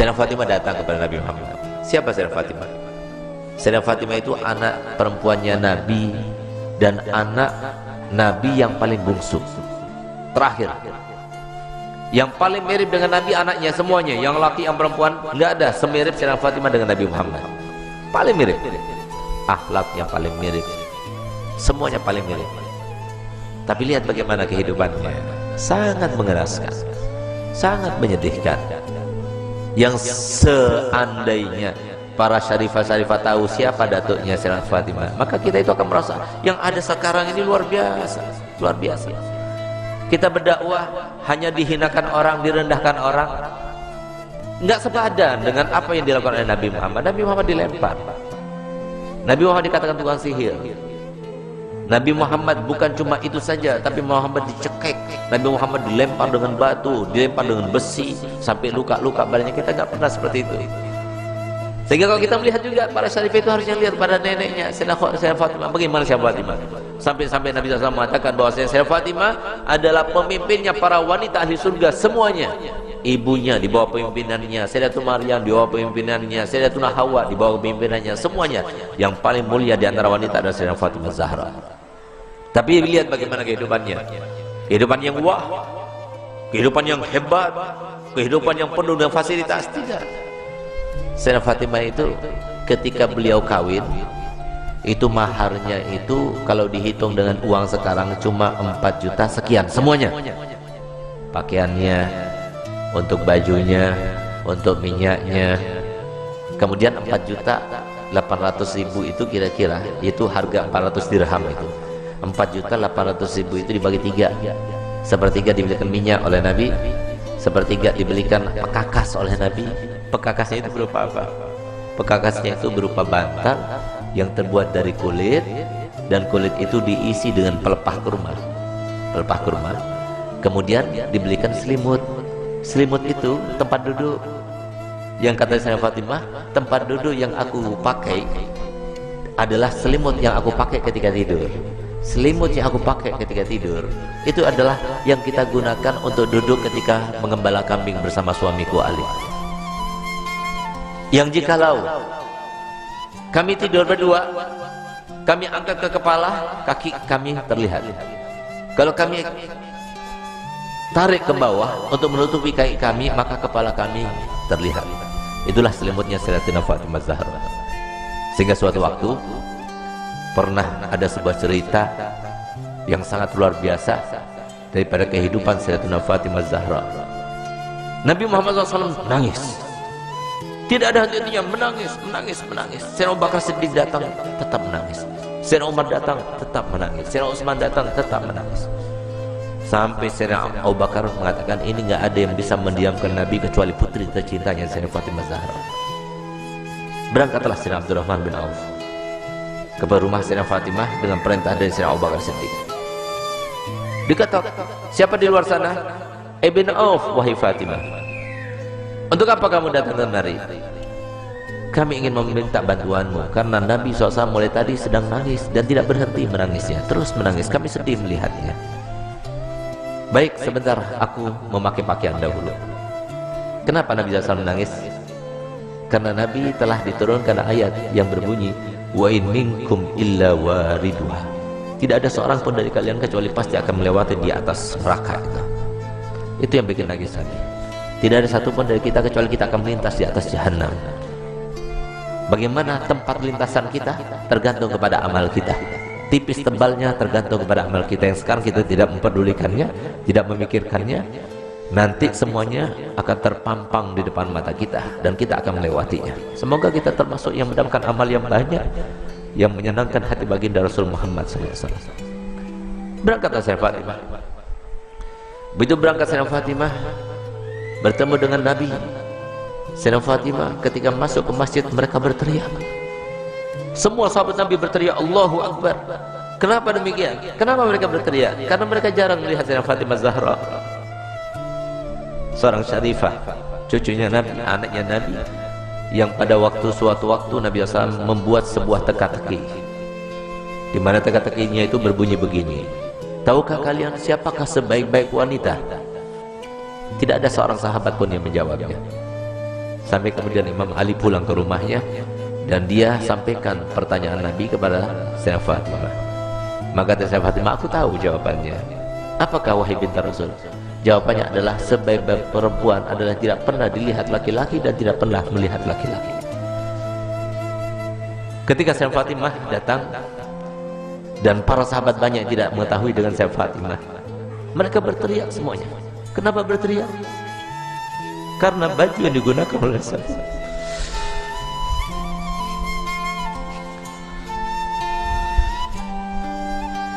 Sayyidah Fatimah datang kepada Nabi Muhammad. Siapa Sayyidah Fatimah? Sayyidah Fatimah itu anak perempuannya Nabi dan anak Nabi yang paling bungsu, terakhir. Yang paling mirip dengan Nabi anaknya semuanya, yang laki yang perempuan nggak ada semirip Sayyidah Fatimah dengan Nabi Muhammad. Paling mirip, akhlak yang paling mirip, semuanya paling mirip. Tapi lihat bagaimana kehidupannya, sangat mengenaskan, sangat menyedihkan. Yang seandainya para syarifah-syarifah tahu siapa datuknya Sayyidah Fatimah, maka kita itu akan merasa yang ada sekarang ini luar biasa, luar biasa. Kita berdakwah hanya dihinakan orang, direndahkan orang, nggak sepadan dengan apa yang dilakukan oleh Nabi Muhammad. Nabi Muhammad dilempar, Nabi Muhammad dikatakan tukang sihir. Nabi Muhammad bukan cuma itu saja, tapi Muhammad dicekek. Nabi Muhammad dilempar dengan batu, dilempar dengan besi, sampai luka-luka badannya. Kita nggak pernah seperti itu. Sehingga kalau kita melihat juga para syarif itu harusnya lihat pada neneknya Sayyidah Fatimah. Bagaimana Sayyidah Fatimah? Sampai Nabi SAW mengatakan bahwa Sayyidah Fatimah adalah pemimpinnya para wanita ahli surga semuanya. Ibunya di bawah pemimpinannya, Sayyidatuna Maryam di bawah pemimpinannya, Sayyidatuna Hawa di bawah pemimpinannya, semuanya. Yang paling mulia di antara wanita adalah Sayyidah Fatimah Zahra. Tapi lihat bagaimana kehidupannya, kehidupan yang wah, kehidupan yang hebat, kehidupan yang penuh dengan fasilitas. Tidak. Sayyidah Fatimah itu ketika beliau kawin, itu maharnya itu kalau dihitung dengan uang sekarang cuma 4 juta sekian semuanya. Pakaiannya, untuk bajunya, untuk minyaknya. Kemudian 4.800.000 itu kira-kira, itu harga 400 dirham itu. 4.800.000 itu dibagi 3. Sepertiga dibelikan minyak oleh Nabi, sepertiga dibelikan pekakas oleh Nabi. Pekakasnya itu berupa apa? Pekakasnya itu berupa bantal yang terbuat dari kulit, dan kulit itu diisi dengan pelepah kurma. Pelepah kurma. Kemudian dibelikan selimut. Selimut itu tempat duduk. Yang kata Sayyidah Fatimah, tempat duduk yang aku pakai adalah selimut yang aku pakai ketika tidur. Selimut yang aku pakai ketika tidur itu adalah yang kita gunakan untuk duduk ketika mengembala kambing bersama suamiku Ali. Yang jikalau kami tidur berdua, kami angkat ke kepala, kaki kami terlihat. Kalau kami tarik ke bawah untuk menutupi kaki kami, maka kepala kami terlihat. Itulah selimutnya Sayyidatina Fatimah Zahra. Sehingga suatu waktu pernah ada sebuah cerita yang sangat luar biasa daripada kehidupan Sayyidatina Fatimah Zahra. Nabi Muhammad SAW menangis, tidak ada henti-hentinya, menangis. Sayyidina Abu Bakar Siddiq datang, tetap menangis. Sayyidina Umar datang, tetap menangis. Sayyidina Utsman datang, tetap menangis. Sampai Sayyidina Abu Bakar mengatakan, ini nggak ada yang bisa mendiamkan Nabi kecuali putri tercintanya Sayyidatina Fatimah Zahra. Berangkatlah Sayyidina Abdurrahman bin Auf ke rumah Sayyidatina Fatimah dengan perintah dari Sayyidina Abu Bakar Siddiq. Diketok, siapa di luar sana? Ibn Auf, wahai Fatimah. Untuk apa kamu datang kemari? Kami ingin meminta bantuanmu karena Nabi SAW mulai tadi sedang nangis dan tidak berhenti menangisnya, terus menangis. Kami sedih melihatnya. Baik, sebentar, aku memakai pakaian dahulu. Kenapa Nabi SAW menangis? Karena Nabi telah diturunkan ayat yang berbunyi, wa in minkum illa wariduha. Tidak ada seorang pun dari kalian kecuali pasti akan melewati di atas neraka itu. Itu yang bikin nangis Nabi. Tidak ada satupun dari kita kecuali kita akan melintas di atas jahanam. Bagaimana tempat lintasan kita tergantung kepada amal kita. Tipis tebalnya tergantung kepada amal kita yang sekarang kita tidak memperdulikannya, tidak memikirkannya. Nanti semuanya akan terpampang di depan mata kita dan kita akan melewatinya. Semoga kita termasuk yang mendapatkan amal yang banyak, yang menyenangkan hati baginda Rasul Muhammad SAW. Berangkatlah Sayyidah Fatimah. Begitu berangkat Sayyidah Fatimah bertemu dengan Nabi. Sayyidah Fatimah ketika masuk ke masjid, mereka berteriak. Semua sahabat Nabi berteriak Allahu Akbar. Kenapa demikian? Kenapa mereka berteriak? Karena mereka jarang melihat Sayyidah Fatimah Zahra, seorang syarifah, cucunya Nabi, anaknya Nabi, yang pada suatu waktu Nabi SAW membuat sebuah teka-teki, di mana teka-tekinya itu berbunyi begini. Tahukah kalian siapakah sebaik-baik wanita? Tidak ada seorang sahabat pun yang menjawabnya. Sampai kemudian Imam Ali pulang ke rumahnya dan dia sampaikan pertanyaan Nabi kepada Sayyidah Fatimah. Maka Sayyidah Fatimah, aku tahu jawabannya. Apakah wahai binti Rasul? Jawabannya adalah sebaik-baik perempuan adalah tidak pernah dilihat laki-laki dan tidak pernah melihat laki-laki. Ketika Sayyidah Fatimah datang dan para sahabat banyak yang tidak mengetahui dengan Sayyidah Fatimah, mereka berteriak semuanya. Kenapa berteriak? Karena baju yang digunakan oleh saya,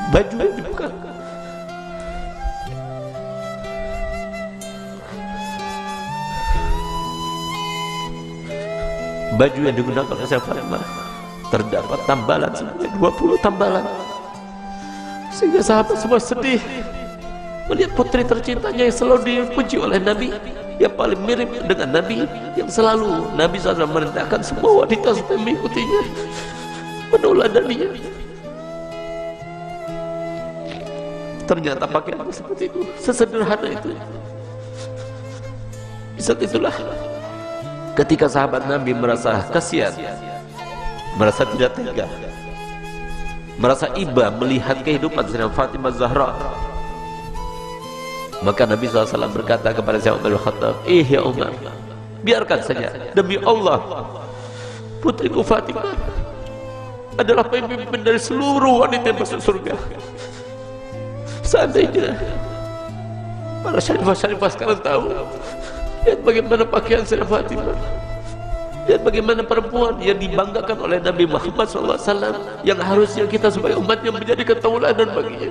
baju yang dibuka, baju yang digunakan oleh Sayyidah Fatimah terdapat tambalan sebanyak 20 tambalan, sehingga sahabat semua sedih melihat putri tercintanya yang selalu dipuji oleh Nabi, yang paling mirip dengan Nabi, yang selalu Nabi SAW merintahkan semua wanita supaya mengikutinya, meneladaninya. Ternyata pakaian seperti itu, sesederhana itu. Di saat itulah ketika sahabat Nabi merasa kasihan, merasa tidak tega, merasa iba melihat kehidupan Sayyidah Fatimah Zahra, maka Nabi SAW berkata kepada Sayyidina Umar bin Khattab, ya Umar, biarkan saja, demi Allah putriku Fatimah adalah pemimpin dari seluruh wanita yang masuk surga. Seandainya para syarifah sekarang tahu, lihat bagaimana pakaian Sayyidah Fatimah, lihat bagaimana perempuan yang dibanggakan oleh Nabi Muhammad SAW, yang harusnya kita sebagai umatnya menjadi tauladan baginya.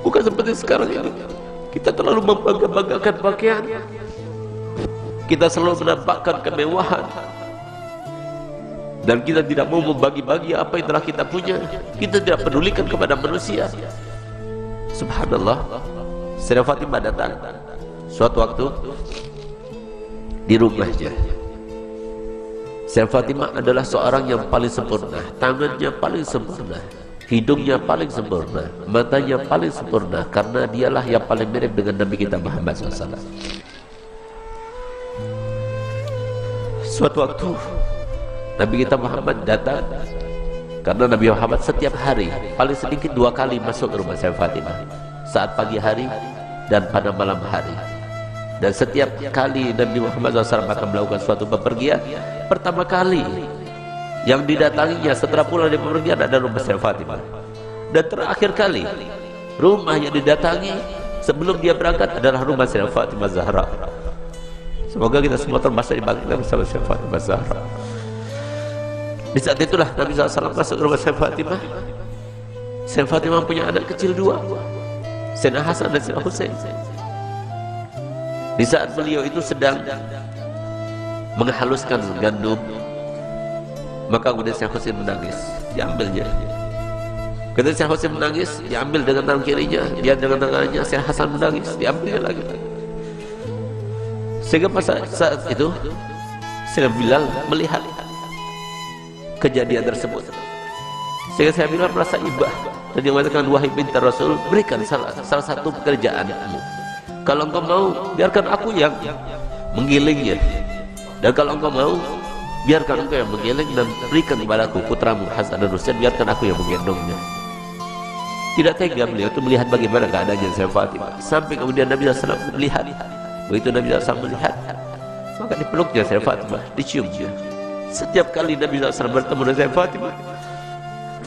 Bukan seperti sekarang ini, kita terlalu membangga-banggakan pakaian, kita selalu menampakkan kemewahan, dan kita tidak mau membagi-bagi apa yang telah kita punya. Kita tidak pedulikan kepada manusia. Subhanallah, Sayyidah Fatimah datang suatu waktu di rumahnya. Sayyidah Fatimah adalah seorang yang paling sempurna, tangannya paling sempurna, hidungnya paling sempurna, matanya paling sempurna, karena dialah yang paling mirip dengan Nabi kita Muhammad SAW. Suatu waktu Nabi kita Muhammad datang, karena Nabi Muhammad setiap hari paling sedikit 2 kali masuk ke rumah Sayyidah Fatimah, saat pagi hari dan pada malam hari. Dan setiap kali Nabi Muhammad SAW akan melakukan suatu bepergian, pertama kali yang didatanginya setelah pulang dari bepergian ada rumah Sayyidah Fatimah, dan terakhir kali rumah yang didatangi sebelum dia berangkat adalah rumah Sayyidah Fatimah Zahra. Semoga kita semua termasuk dibangkitkan bersama Sayyidah Fatimah Zahra. Di saat itulah Nabi SAW masuk ke rumah Sayyidah Fatimah. Sayyidah Fatimah punya anak kecil 2, Sayyidina Hasan dan Sayyidina Husain. Di saat beliau itu sedang menghaluskan gandum, maka kemudian Sayyidina Husain menangis, diambilnya. Ketika Sayyidina Husain menangis, diambil dengan tangan kirinya, dia dengan tangannya. Sayyidina Hasan menangis, diambilnya lagi. Sehingga pada saat itu Sayyidina Bilal melihat kejadian tersebut, sehingga Sayyidina Bilal merasa ibah dan dia mengatakan, wahai binti Rasul, berikan salah satu pekerjaanmu. Kalau engkau mau, biarkan aku yang menggilingnya, dan kalau engkau mau, biarkan engkau yang menggiling dan berikan kepadaku putramu Hasan dan Husain, biarkan aku yang menggendongnya. Tidak tega beliau itu melihat bagaimana keadaannya Sayyidah Fatimah, sampai kemudian Nabi SAW melihat. Begitu Nabi SAW melihat, maka dipeluknya Sayyidah Fatimah, diciumnya. Setiap kali Nabi SAW bertemu dengan Sayyidah Fatimah,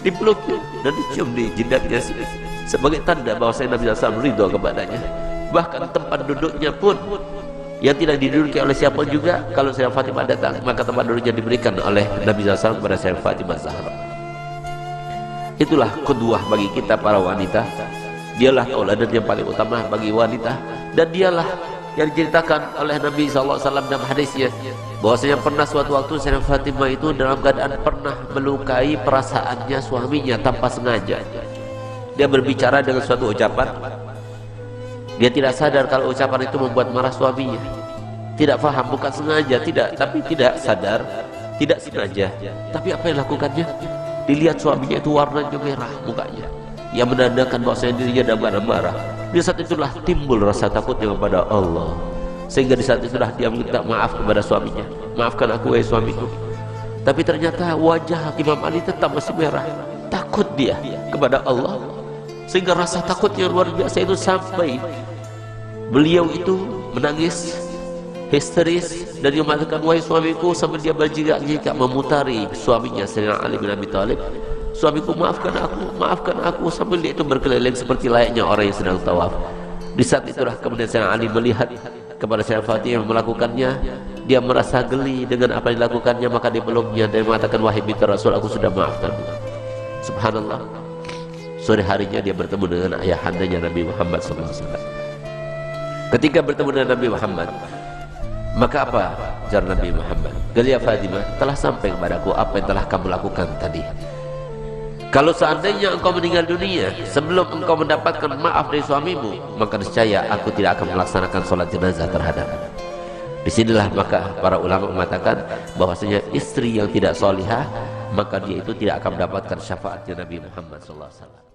dipeluknya dan dicium di jidatnya sebagai tanda bahwa Nabi SAW ridho kepadanya. Bahkan tempat duduknya pun yang tidak diduduki oleh siapa juga, kalau Sayyidah Fatimah datang, maka tempat duduknya diberikan oleh Nabi SAW kepada Sayyidah Fatimah Zahra. Itulah kedua bagi kita para wanita. Dialah tauladan yang paling utama bagi wanita, dan dialah yang diceritakan oleh Nabi SAW dalam hadisnya, bahwasanya pernah suatu waktu Sayyidah Fatimah itu dalam keadaan pernah melukai perasaannya suaminya tanpa sengaja. Dia berbicara dengan suatu ucapan, dia tidak sadar kalau ucapan itu membuat marah suaminya. Tidak faham, bukan sengaja, tapi tidak sadar, tidak sengaja. Tapi apa yang dilakukannya? Dilihat suaminya itu warnanya merah mukanya, yang menandakan bahwasanya dirinya dalam keadaan marah. Di saat itulah timbul rasa takutnya kepada Allah. sehingga di saat itulah dia minta maaf kepada suaminya. Maafkan aku wahai suamiku. Tapi ternyata wajah Imam Ali tetap masih merah. Takut dia kepada Allah, sehingga rasa takutnya luar biasa itu sampai beliau itu menangis histeris dan dia mengatakan, wahai suamiku, sampai dia berjingak-jingak memutari suaminya Sayyidina Ali bin Abi Thalib. Suamiku, maafkan aku, sambil dia itu berkeliling seperti layaknya orang yang sedang tawaf. Di saat itulah kemudian Sayyidina Ali melihat kepada Sayyidina Fatimah melakukannya, dia merasa geli dengan apa yang dilakukannya, maka dia peluknya dan mengatakan, wahai binti Rasul, aku sudah maafkan. Subhanallah, sore harinya dia bertemu dengan ayahandanya Nabi Muhammad SAW. Ketika bertemu dengan Nabi Muhammad, maka apa jar Nabi Muhammad? Gelia Fatimah, telah sampai kepadaku apa yang telah kamu lakukan tadi. Kalau seandainya engkau meninggal dunia sebelum engkau mendapatkan maaf dari suamimu, maka niscaya aku tidak akan melaksanakan sholat jenazah terhadapmu. Disinilah maka para ulama mengatakan bahwasanya istri yang tidak solihah, maka dia itu tidak akan mendapatkan syafaatnya Nabi Muhammad SAW.